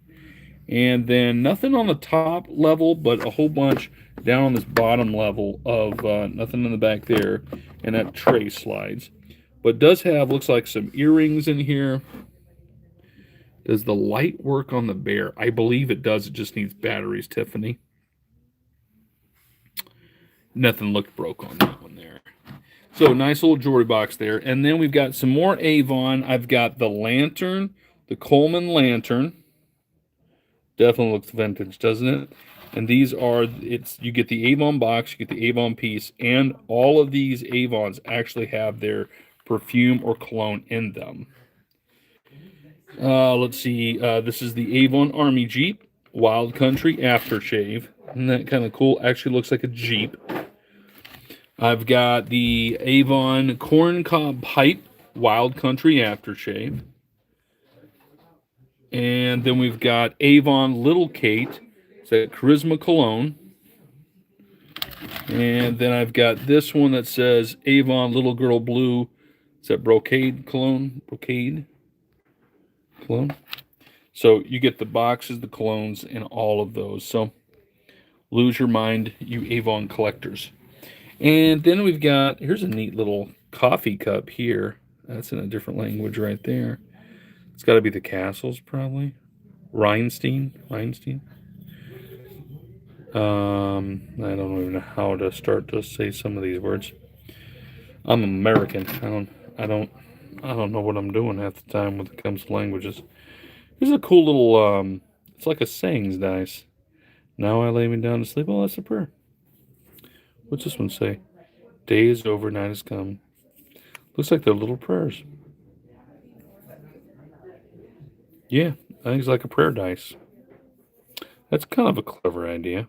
And then nothing on the top level, but a whole bunch down on this bottom level of nothing in the back there. And that tray slides. But does have, looks like some earrings in here. Does the light work on the bear? I believe it does. It just needs batteries, Tiffany. Nothing looked broke on that one there. So nice little jewelry box there. And then we've got some more Avon. I've got the lantern, the Coleman lantern. Definitely looks vintage, doesn't it? And these are, you get the Avon box, you get the Avon piece, and all of these Avons actually have their perfume or cologne in them. Let's see. This is the Avon Army Jeep Wild Country Aftershave. Isn't that kind of cool? Actually looks like a Jeep. I've got the Avon Corncob Pipe Wild Country Aftershave. And then we've got Avon Little Kate. It's a Charisma Cologne. And then I've got this one that says Avon Little Girl Blue. Is that Brocade Cologne? Brocade Cologne. So you get the boxes, the colognes, and all of those. So lose your mind, you Avon collectors. And then we've got, here's a neat little coffee cup here. That's in a different language right there. It's got to be the Castles, probably. Rhinestein. I don't even know how to start to say some of these words. I'm American. I don't know what I'm doing half the time when it comes to languages. Here's a cool little, it's like a sayings dice. Now I lay me down to sleep. Oh, that's a prayer. What's this one say? Day is over, night has come. Looks like they're little prayers. Yeah, I think it's like a prayer dice. That's kind of a clever idea.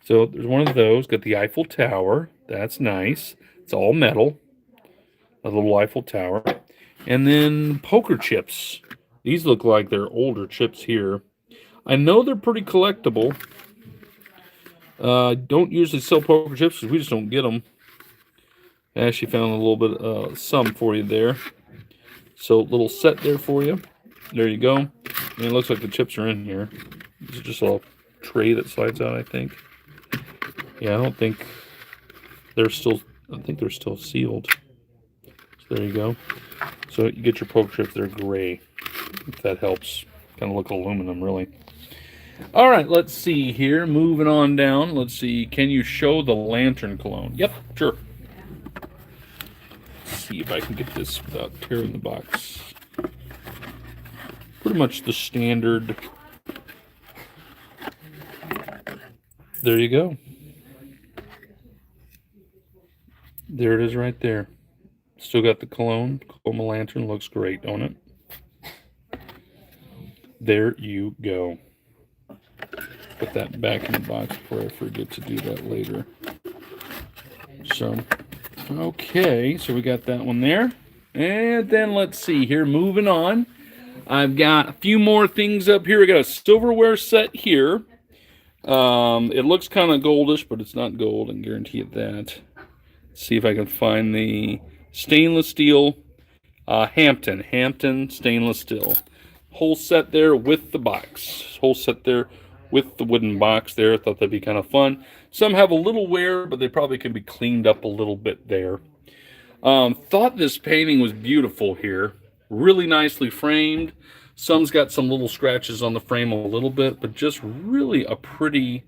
So there's one of those. Got the Eiffel Tower. That's nice. It's all metal. A little Eiffel Tower. And then poker chips. These look like they're older chips here. I know they're pretty collectible. Don't usually sell poker chips because we just don't get them. I actually found a little bit, some for you there. So little set there for you. There you go. And it looks like the chips are in here. This is just a little tray that slides out, I think. Yeah, I think they're still sealed. So there you go. So you get your poker chips, they're gray, if that helps Kind of look aluminum, really. All right, let's see here. Moving on down. Let's see. Can you show the lantern cologne? Yep, sure. Let's see if I can get this without tearing the box. Pretty much the standard. There you go. There it is right there. Still got the cologne. Coma lantern. Looks great, don't it? There you go. Put that back in the box before I forget to do that later. So, okay. So we got that one there. And then let's see here. Moving on. I've got a few more things up here. I got a silverware set here. It looks kind of goldish, but it's not gold. I can guarantee you that. Let's see if I can find the stainless steel Hampton stainless steel. Whole set there with the box. Whole set there with the wooden box there. I thought that'd be kind of fun. Some have a little wear, but they probably can be cleaned up a little bit there. Thought this painting was beautiful here. Really nicely framed. Some's got some little scratches on the frame a little bit, but just really a pretty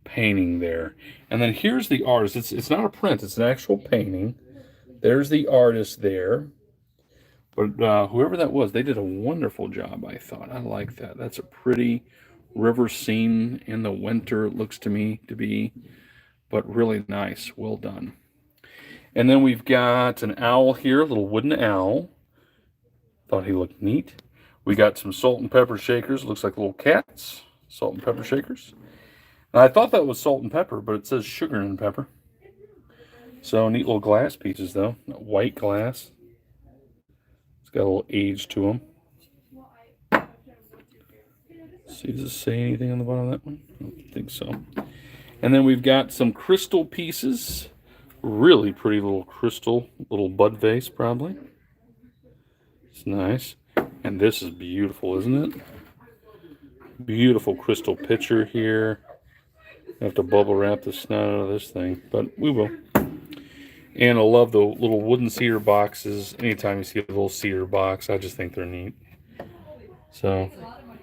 painting there. And then here's the artist. It's not a print, it's an actual painting. There's the artist there. But whoever that was, they did a wonderful job, I thought. I like that. That's a pretty river scene in the winter, it looks to me to be. But really nice. Well done. And then we've got an owl here, a little wooden owl. Thought he looked neat. We got some salt and pepper shakers. Looks like little cats. Salt and pepper shakers. And I thought that was salt and pepper, but it says sugar and pepper. So neat little glass pieces, though. White glass. It's got a little age to them. See, does it say anything on the bottom of that one? I don't think so. And then we've got some crystal pieces. Really pretty little crystal, little bud vase, probably. It's nice. And this is beautiful, isn't it? Beautiful crystal pitcher here. I have to bubble wrap the snot out of this thing, but we will. And I love the little wooden cedar boxes. Anytime you see a little cedar box, I just think they're neat. So,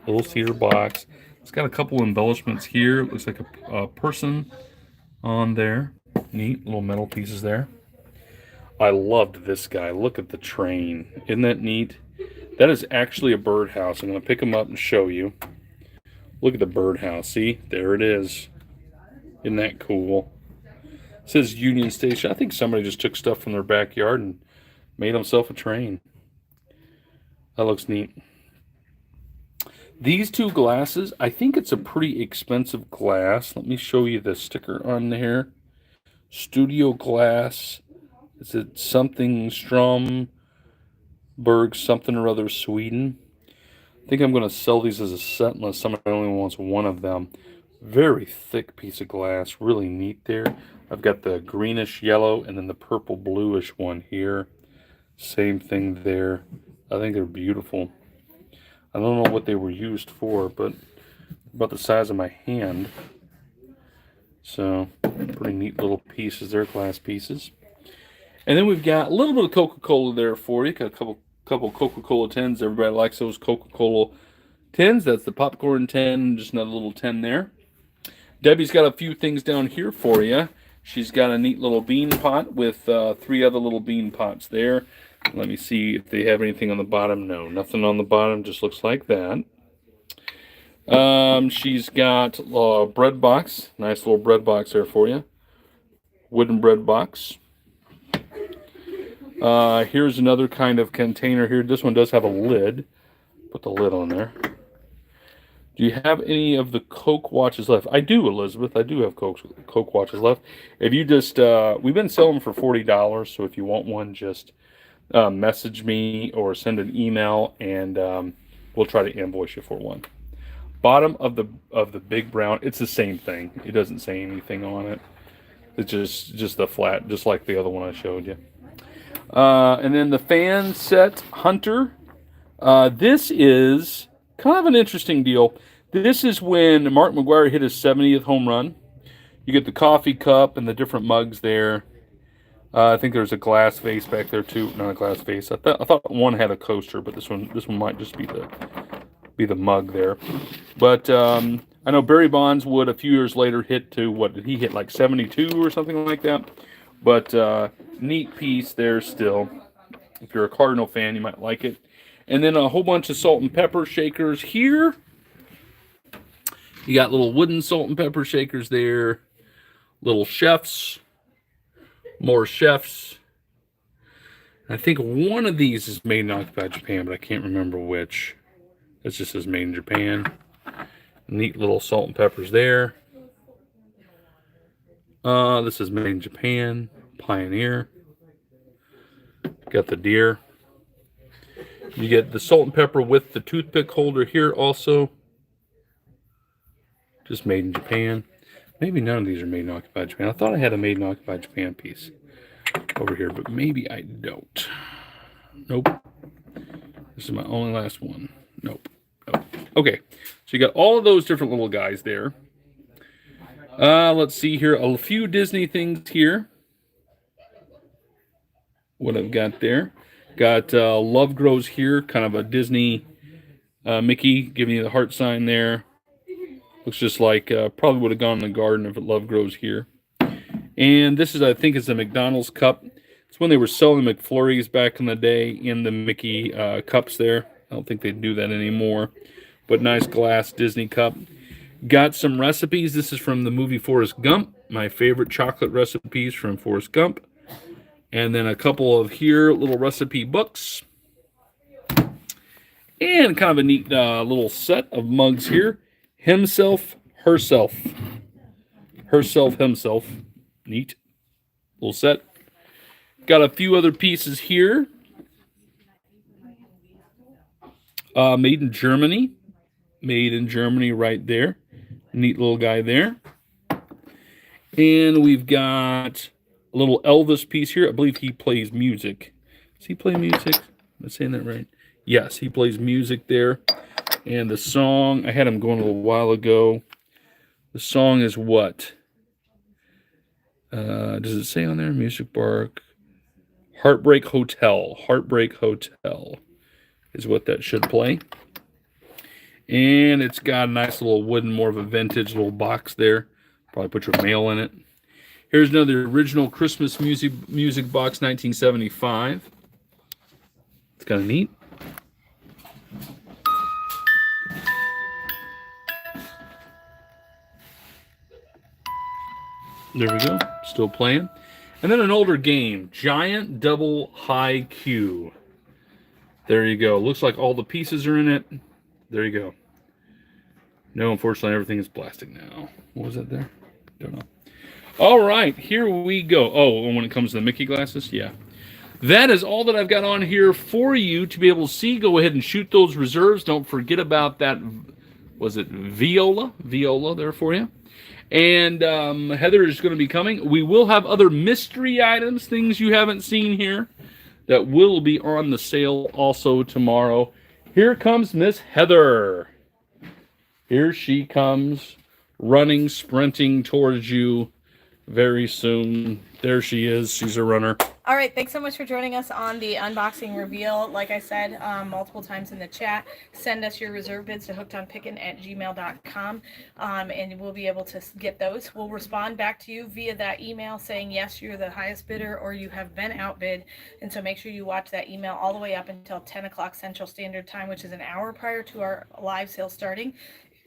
a little cedar box. It's got a couple embellishments here. It looks like a person on there. Neat little metal pieces there. I loved this guy. Look at the train. Isn't that neat? That is actually a birdhouse. I'm going to pick them up and show you. Look at the birdhouse. See? There it is. Isn't that cool? It says Union Station. I think somebody just took stuff from their backyard and made himself a train. That looks neat. These two glasses, I think it's a pretty expensive glass. Let me show you the sticker on there. Studio glass. Is it something Stromberg, something or other, Sweden? I think I'm going to sell these as a set unless somebody only wants one of them. Very thick piece of glass. Really neat there. I've got the greenish yellow and then the purple bluish one here. Same thing there. I think they're beautiful. I don't know what they were used for, but about the size of my hand. So, pretty neat little pieces there, glass pieces. And then we've got a little bit of Coca-Cola there for you. Got a couple Coca-Cola tins. Everybody likes those Coca-Cola tins. That's the popcorn tin, just another little tin there. Debbie's got a few things down here for you. She's got a neat little bean pot with 3 other little bean pots there. Let me see if they have anything on the bottom. No, nothing on the bottom. Just looks like that. She's got a bread box. Nice little bread box there for you. Wooden bread box. Here's another kind of container here. This one does have a lid. Put the lid on there. Do you have any of the Coke watches left? I do, Elizabeth. I do have Coke watches left. If you just, we've been selling them for $40. So if you want one, just message me or send an email, and we'll try to invoice you for one. Bottom of the big brown, it's the same thing. It doesn't say anything on it. It's just the flat, just like the other one I showed you. And then the fan set Hunter. This is kind of an interesting deal. This is when Mark McGwire hit his 70th home run. You get the coffee cup and the different mugs there. I think there's a glass vase back there too. Not a glass vase. I thought one had a coaster, but this one might just be be the mug there. But I know Barry Bonds would a few years later hit to, what did he hit, like 72 or something like that? But neat piece there still. If you're a Cardinal fan, you might like it. And then a whole bunch of salt and pepper shakers here. You got little wooden salt and pepper shakers there. Little chefs. More chefs. I think one of these is made in Occupied Japan, but I can't remember which. It just says made in Japan. Neat little salt and peppers there. This is made in Japan. Pioneer. Got the deer. You get the salt and pepper with the toothpick holder here also. Just made in Japan. Maybe none of these are made in Occupied Japan. I thought I had a made in Occupied Japan piece over here, but maybe I don't. Nope. This is my only last one. Nope. Okay, so you got all of those different little guys there. Let's see here. A few Disney things here. What I've got there. Got Love Grows here, kind of a Disney Mickey giving you the heart sign there. Looks just like probably would have gone in the garden if Love Grows here. And this is, I think, is a McDonald's cup. It's when they were selling McFlurries back in the day in the Mickey cups there. I don't think they do that anymore. But nice glass Disney cup. Got some recipes. This is from the movie Forrest Gump. My favorite chocolate recipes from Forrest Gump. And then a couple of here little recipe books. And kind of a neat little set of mugs here. Himself, herself. Herself, himself. Neat. Little set. Got a few other pieces here. Made in Germany. Made in Germany right there. Neat little guy there. And we've got a little Elvis piece here. I believe he plays music. Does he play music? Am I saying that right? Yes, he plays music there. And the song, I had him going a little while ago. The song is what? Does it say on there? Music Bark. Heartbreak Hotel. Heartbreak Hotel is what that should play. And it's got a nice little wooden, more of a vintage little box there. Probably put your mail in it. Here's another original Christmas music box, 1975. It's kind of neat. There we go. Still playing. And then an older game, Giant Double High Q. There you go. Looks like all the pieces are in it. There you go. No, unfortunately, everything is plastic now. What was that there? Don't know. All right, here we go. Oh, when it comes to the Mickey glasses, yeah. That is all that I've got on here for you to be able to see. Go ahead and shoot those reserves. Don't forget about that, was it Viola? Viola there for you. And Heather is going to be coming. We will have other mystery items, things you haven't seen here, that will be on the sale also tomorrow. Here comes Miss Heather. Here she comes, running, sprinting towards you very soon. There she is. She's a runner. All right, thanks so much for joining us on the unboxing reveal. Like I said multiple times in the chat, send us your reserve bids to hookedonpickin@gmail.com, and we'll be able to get those. We'll respond back to you via that email saying, yes, you're the highest bidder or you have been outbid. And so make sure you watch that email all the way up until 10 o'clock Central Standard Time, which is an hour prior to our live sale starting.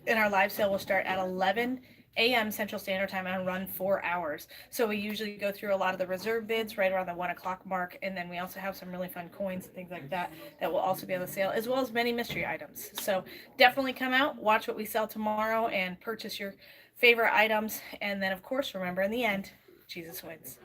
And our live sale will start at 11 a.m. Central Standard Time and run 4 hours. So we usually go through a lot of the reserve bids right around the 1 o'clock mark, and then we also have some really fun coins and things like that that will also be on the sale, as well as many mystery items. So definitely come out, watch what we sell tomorrow, and purchase your favorite items. And then, of course, remember, in the end, Jesus wins.